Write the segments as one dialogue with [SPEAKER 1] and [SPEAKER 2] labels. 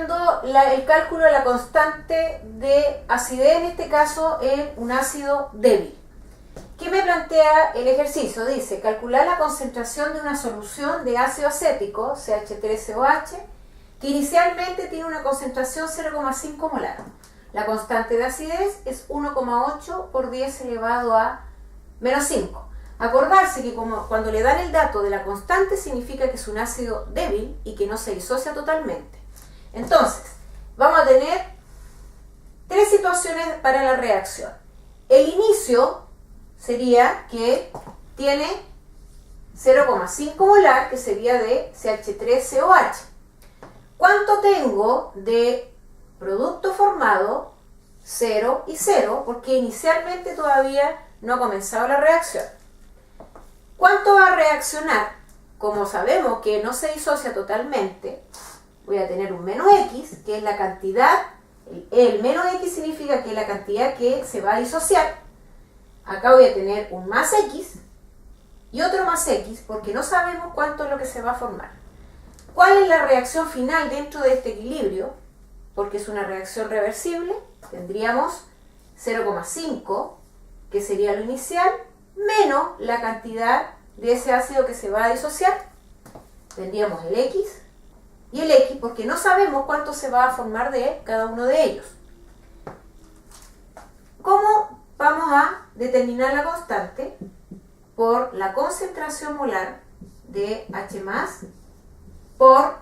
[SPEAKER 1] haciendo el cálculo de la constante de acidez, en este caso en un ácido débil. ¿Qué me plantea el ejercicio? Dice, calcular la concentración de una solución de ácido acético, CH3COH, que inicialmente tiene una concentración 0,5 molar. La constante de acidez es 1,8 por 10 elevado a menos 5. Acordarse que cuando le dan el dato de la constante significa que es un ácido débil y que no se disocia totalmente. Entonces, vamos a tener tres situaciones para la reacción. El inicio sería que tiene 0,5 molar, que sería de CH3COH. ¿Cuánto tengo de producto formado? 0 y 0, porque inicialmente todavía no ha comenzado la reacción. ¿Cuánto va a reaccionar? Como sabemos que no se disocia totalmente, voy a tener un menos X, que es la cantidad. El menos X significa que es la cantidad que se va a disociar. Acá voy a tener un más X y otro más X, porque no sabemos cuánto es lo que se va a formar. ¿Cuál es la reacción final dentro de este equilibrio? Porque es una reacción reversible. Tendríamos 0,5, que sería lo inicial, menos la cantidad de ese ácido que se va a disociar. Tendríamos el X y el X, porque no sabemos cuánto se va a formar de cada uno de ellos. ¿Cómo vamos a determinar la constante? Por la concentración molar de H+, por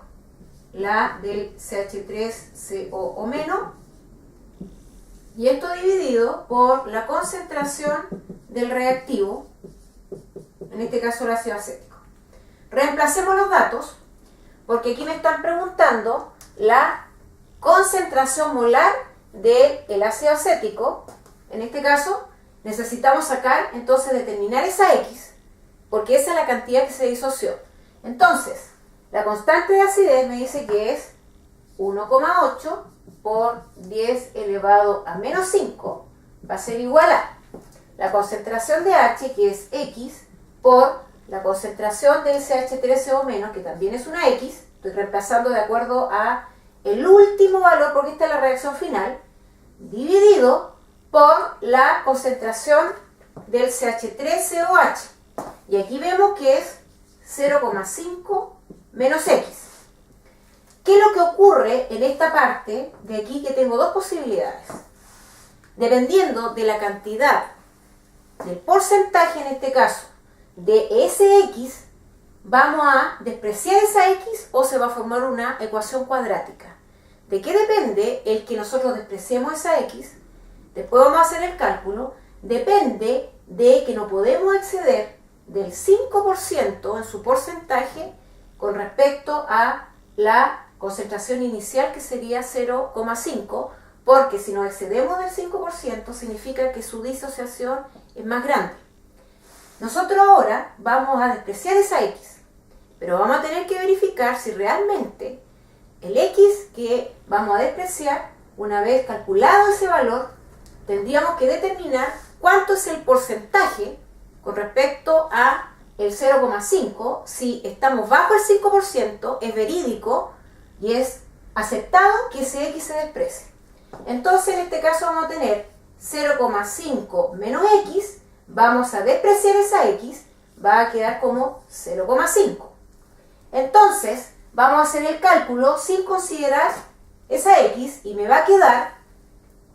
[SPEAKER 1] la del CH3COO-, y esto dividido por la concentración del reactivo, en este caso el ácido acético. Reemplacemos los datos, porque aquí me están preguntando la concentración molar del ácido acético. En este caso necesitamos sacar, entonces, determinar esa X, porque esa es la cantidad que se disoció. Entonces, la constante de acidez me dice que es 1,8 por 10 elevado a menos 5, va a ser igual a la concentración de H, que es X, por la concentración del CH3CO-, que también es una X, estoy reemplazando de acuerdo a el último valor, porque esta es la reacción final, dividido por la concentración del CH3COH. Y aquí vemos que es 0,5 menos X. ¿Qué es lo que ocurre en esta parte de aquí? Que tengo dos posibilidades. Dependiendo de la cantidad, del porcentaje en este caso, de ese X, vamos a despreciar esa X o se va a formar una ecuación cuadrática. ¿De qué depende el que nosotros despreciemos esa X? Después vamos a hacer el cálculo. Depende de que no podemos exceder del 5% en su porcentaje con respecto a la concentración inicial, que sería 0,5, porque si nos excedemos del 5% significa que su disociación es más grande. Nosotros ahora vamos a despreciar esa X, pero vamos a tener que verificar si realmente el X que vamos a despreciar, una vez calculado ese valor, tendríamos que determinar cuánto es el porcentaje con respecto a el 0,5. Si estamos bajo el 5%, es verídico y es aceptado que ese X se desprecie. Entonces, en este caso vamos a tener 0,5 menos X, vamos a despreciar esa X, va a quedar como 0,5. Entonces, vamos a hacer el cálculo sin considerar esa X y me va a quedar,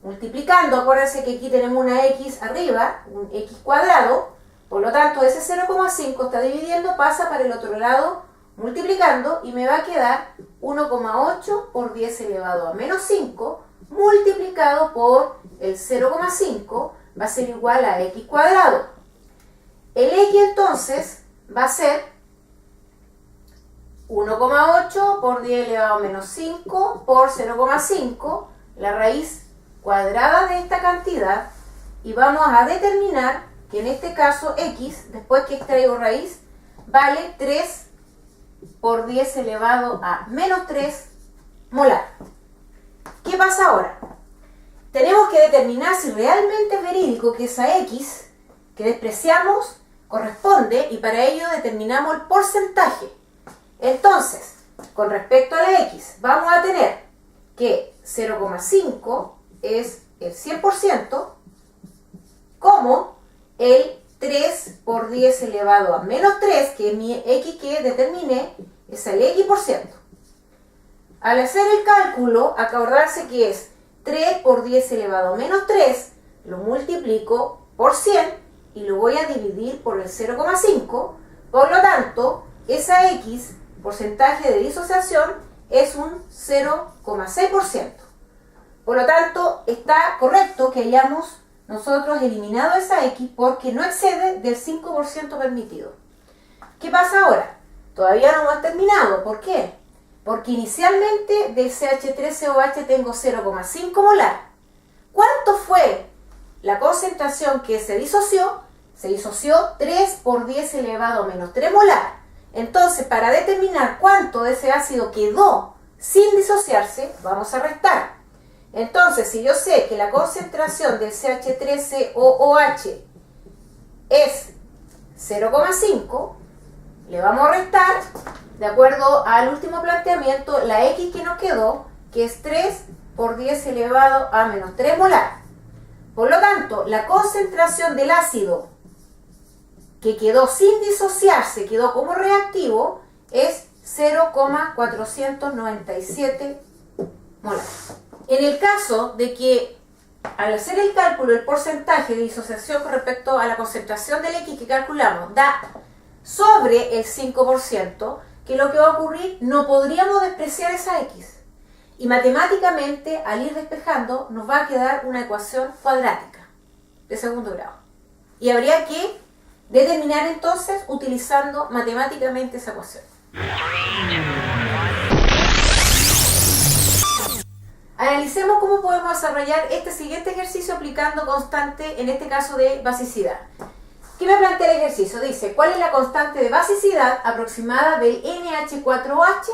[SPEAKER 1] multiplicando, acuérdense que aquí tenemos una X arriba, un X cuadrado, por lo tanto ese 0,5 está dividiendo, pasa para el otro lado, multiplicando, y me va a quedar 1,8 por 10 elevado a menos 5, multiplicado por el 0,5, va a ser igual a X cuadrado. El X entonces va a ser 1,8 por 10 elevado a menos 5 por 0,5, la raíz cuadrada de esta cantidad, y vamos a determinar que en este caso X, después que extraigo raíz, vale 3 por 10 elevado a menos 3 molar. ¿Qué pasa ahora? Tenemos que determinar si realmente es verídico que esa X que despreciamos corresponde, y para ello determinamos el porcentaje. Entonces, con respecto a la X, vamos a tener que 0,5 es el 100%, como el 3 por 10 elevado a menos 3, que es mi x que determiné, es el x%. Al hacer el cálculo, acordarse que es 3 por 10 elevado a menos 3, lo multiplico por 100 y lo voy a dividir por el 0,5, por lo tanto, esa x, porcentaje de disociación, es un 0,6%. Por lo tanto, está correcto que hayamos nosotros eliminado esa x porque no excede del 5% permitido. ¿Qué pasa ahora? Todavía no hemos terminado. ¿Por qué? Porque inicialmente del CH3COH tengo 0,5 molar. ¿Cuánto fue la concentración que se disoció? Se disoció 3 por 10 elevado a menos 3 molar. Entonces, para determinar cuánto de ese ácido quedó sin disociarse, vamos a restar. Entonces, si yo sé que la concentración del CH3COOH es 0,5, le vamos a restar, de acuerdo al último planteamiento, la X que nos quedó, que es 3 por 10 elevado a menos 3 molar. Por lo tanto, la concentración del ácido que quedó sin disociarse, quedó como reactivo, es 0,497 molar. En el caso de que al hacer el cálculo el porcentaje de disociación con respecto a la concentración del X que calculamos da sobre el 5%, ¿qué es lo que va a ocurrir? No podríamos despreciar esa X. Y matemáticamente, al ir despejando, nos va a quedar una ecuación cuadrática de segundo grado. Y habría que determinar entonces utilizando matemáticamente esa ecuación. Analicemos cómo podemos desarrollar este siguiente ejercicio aplicando constante, en este caso de basicidad. ¿Qué me plantea el ejercicio? Dice, ¿cuál es la constante de basicidad aproximada del NH4OH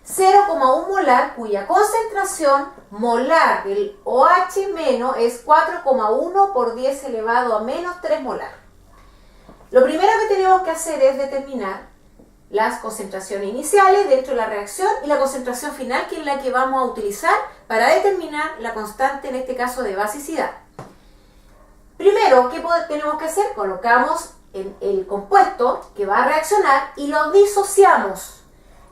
[SPEAKER 1] 0,1 molar cuya concentración molar del OH- es 4,1 por 10 elevado a menos 3 molar? Lo primero que tenemos que hacer es determinar las concentraciones iniciales dentro de la reacción y la concentración final, que es la que vamos a utilizar para determinar la constante, en este caso de basicidad. Primero, ¿qué tenemos que hacer? Colocamos el compuesto que va a reaccionar y lo disociamos.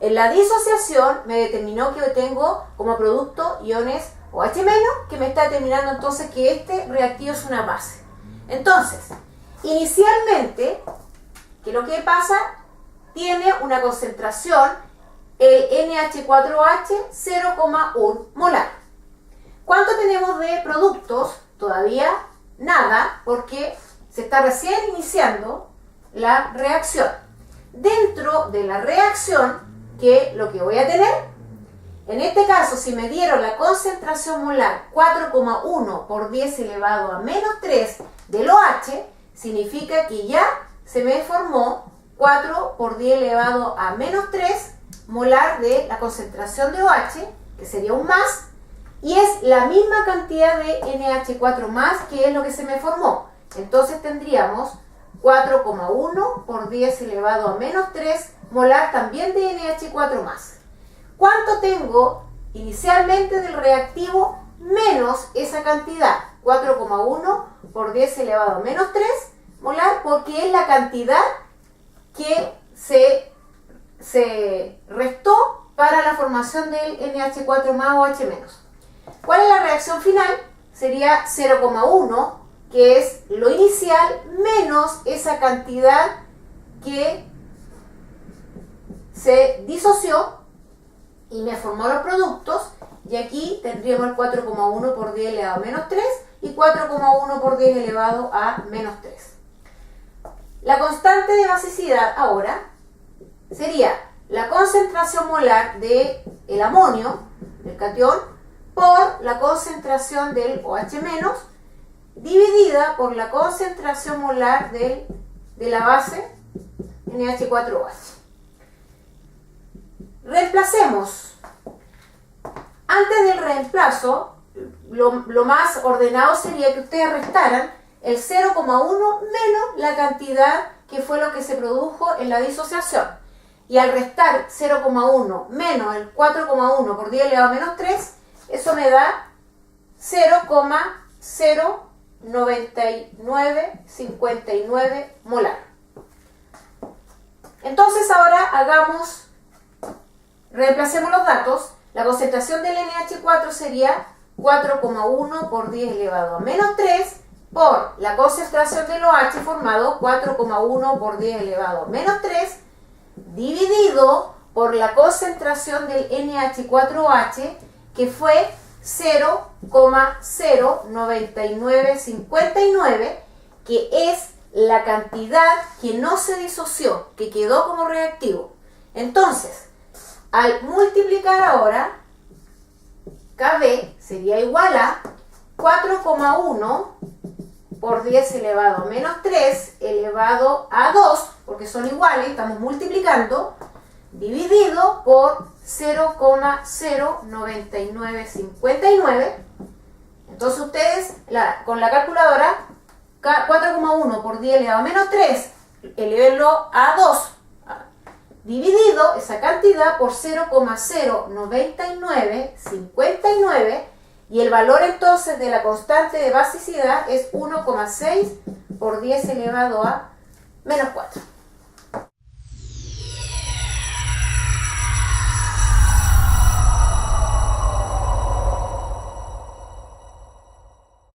[SPEAKER 1] En la disociación me determinó que tengo como producto iones OH-, que me está determinando entonces que este reactivo es una base. Entonces, inicialmente, ¿qué es lo que pasa? Tiene una concentración, el NH4OH, 0,1 molar. ¿Cuánto tenemos de productos? Todavía nada, porque se está recién iniciando la reacción. Dentro de la reacción, ¿qué es lo que voy a tener? En este caso, si me dieron la concentración molar 4,1 por 10 elevado a menos 3 del OH, significa que ya se me formó 4 por 10 elevado a menos 3 molar de la concentración de OH, que sería un más, y es la misma cantidad de NH4 más, que es lo que se me formó. Entonces tendríamos 4,1 por 10 elevado a menos 3 molar también de NH4 más. ¿Cuánto tengo inicialmente del reactivo menos esa cantidad? 4,1 por 10 elevado a menos 3 molar, porque es la cantidad que se restó para la formación del NH4 más OH menos. ¿Cuál es la reacción final? Sería 0,1, que es lo inicial, menos esa cantidad que se disoció y me formó los productos, y aquí tendríamos el 4,1 por 10 elevado a menos 3 y 4,1 por 10 elevado a menos 3. La constante de basicidad ahora sería la concentración molar del amonio, del catión, por la concentración del OH- dividida por la concentración molar de la base NH4OH. Reemplacemos. Antes del reemplazo, lo más ordenado sería que ustedes restaran el 0,1 menos la cantidad que fue lo que se produjo en la disociación. Y al restar 0,1 menos el 4,1 por 10 elevado a menos 3, Eso me da 0,09959 molar. Entonces ahora reemplacemos los datos. La concentración del NH4 sería 4,1 por 10 elevado a menos 3 por la concentración del OH formado 4,1 por 10 elevado a menos 3 dividido por la concentración del NH4OH que fue 0,09959, que es la cantidad que no se disoció, que quedó como reactivo. Entonces, al multiplicar ahora, KB sería igual a 4,1 por 10 elevado a menos 3 elevado a 2, porque son iguales, estamos multiplicando, dividido por 0,09959. Entonces ustedes, con la calculadora, 4,1 por 10 elevado a menos 3, elevenlo a 2, dividido esa cantidad por 0,09959, y el valor entonces de la constante de basicidad es 1,6 por 10 elevado a menos 4.